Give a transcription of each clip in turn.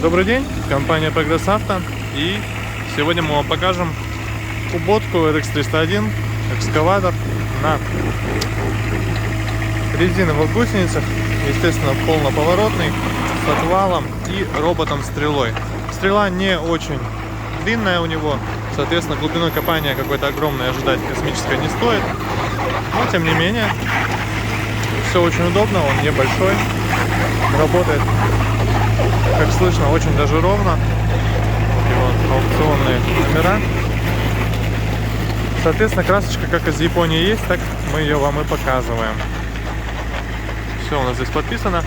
Добрый день, компания Progress Auto, и сегодня мы вам покажем куботку RX 301, экскаватор на резиновых гусеницах, естественно полноповоротный, с отвалом и роботом-стрелой. Стрела не очень длинная у него, соответственно глубиной копания какой-то огромной ожидать космической не стоит, но тем не менее все очень удобно, он небольшой, работает, как слышно, очень даже ровно. Вот аукционные номера. Соответственно, красочка как из Японии есть, так мы ее вам и показываем. Все у нас здесь подписано.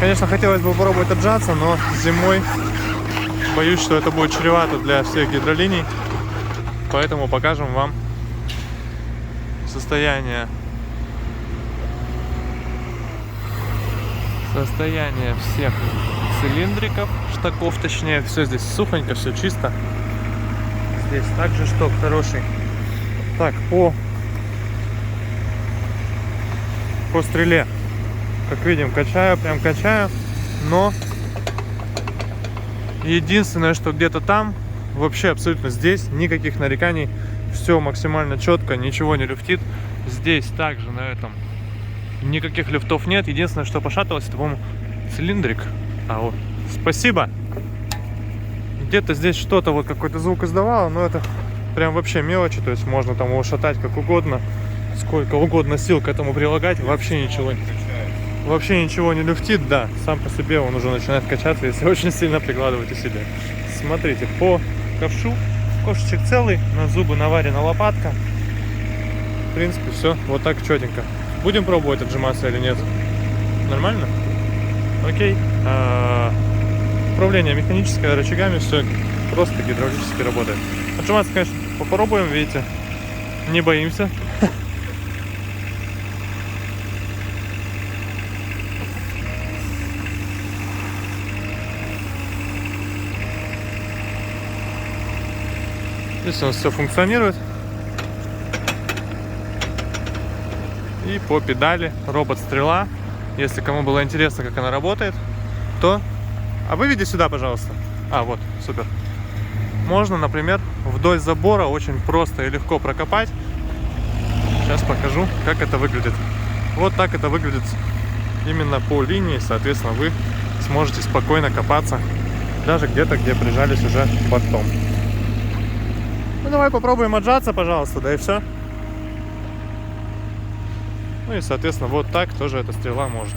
Конечно, хотелось бы попробовать отжаться, но зимой боюсь, что это будет чревато для всех гидролиний. Поэтому покажем вам состояние всех цилиндриков, штаков точнее. Все здесь сухонько, все чисто. Здесь также шток хороший. Так, по стреле, как видим, качаю, прям качаю. Но единственное, что где-то там, вообще абсолютно здесь никаких нареканий. Все максимально четко, ничего не люфтит. Здесь также на этом никаких люфтов нет. Единственное, что пошатывалось, это, по-моему, цилиндрик. А вот, спасибо. Где-то здесь что-то, вот какой-то звук издавало, но это прям вообще мелочи. То есть можно там его шатать как угодно, сколько угодно сил к этому прилагать. Вообще ничего не люфтит. Да, сам по себе он уже начинает качаться, если очень сильно прикладывать усилия. Смотрите, по ковшу кошечек целый, на зубы наварена лопатка. В принципе, все вот так четенько. Будем пробовать отжиматься или нет? Нормально? Окей. Управление механическое, рычагами, все просто гидравлически работает. Отжиматься, конечно, попробуем, видите, не боимся. Здесь у нас все функционирует. И по педали робот-стрела. Если кому было интересно, как она работает, то... А выведи сюда, пожалуйста. А, вот, супер. Можно, например, вдоль забора очень просто и легко прокопать. Сейчас покажу, как это выглядит. Вот так это выглядит именно по линии. Соответственно, вы сможете спокойно копаться даже где-то, где прижались уже бортом. Ну, давай попробуем отжаться, пожалуйста, да и все. Ну и, соответственно, вот так тоже эта стрела может.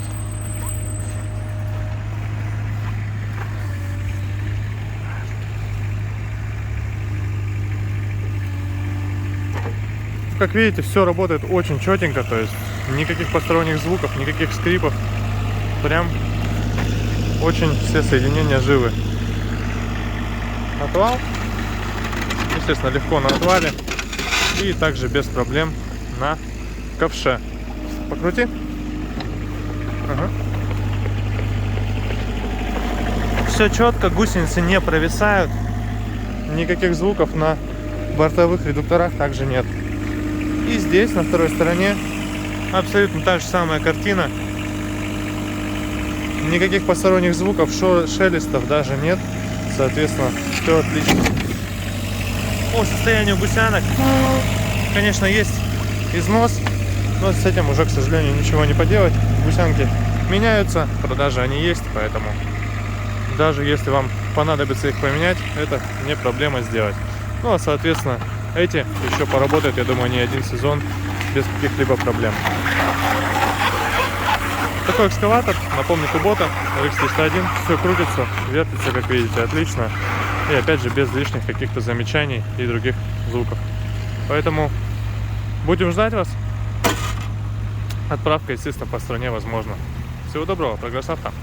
Как видите, все работает очень четенько, то есть никаких посторонних звуков, никаких скрипов. Прям очень все соединения живы. Отвал. Естественно, легко на отвале. И также без проблем на ковше. Покрути. Ага. Все четко, гусеницы не провисают. Никаких звуков на бортовых редукторах также нет. И здесь, на второй стороне, абсолютно та же самая картина. Никаких посторонних звуков, шелестов даже нет. Соответственно, все отлично. По состоянию гусянок, конечно, есть износ, но с этим уже, к сожалению, ничего не поделать. Гусянки меняются, продажи они есть, поэтому даже если вам понадобится их поменять, это не проблема сделать. Ну, а соответственно, эти еще поработают, я думаю, не один сезон без каких-либо проблем. Такой экскаватор, напомню, Kubota RX 301, все крутится, вертится, как видите, отлично. И опять же, без лишних каких-то замечаний и других звуков. Поэтому будем ждать вас. Отправка, естественно, по стране возможно. Всего доброго, Progress Auto.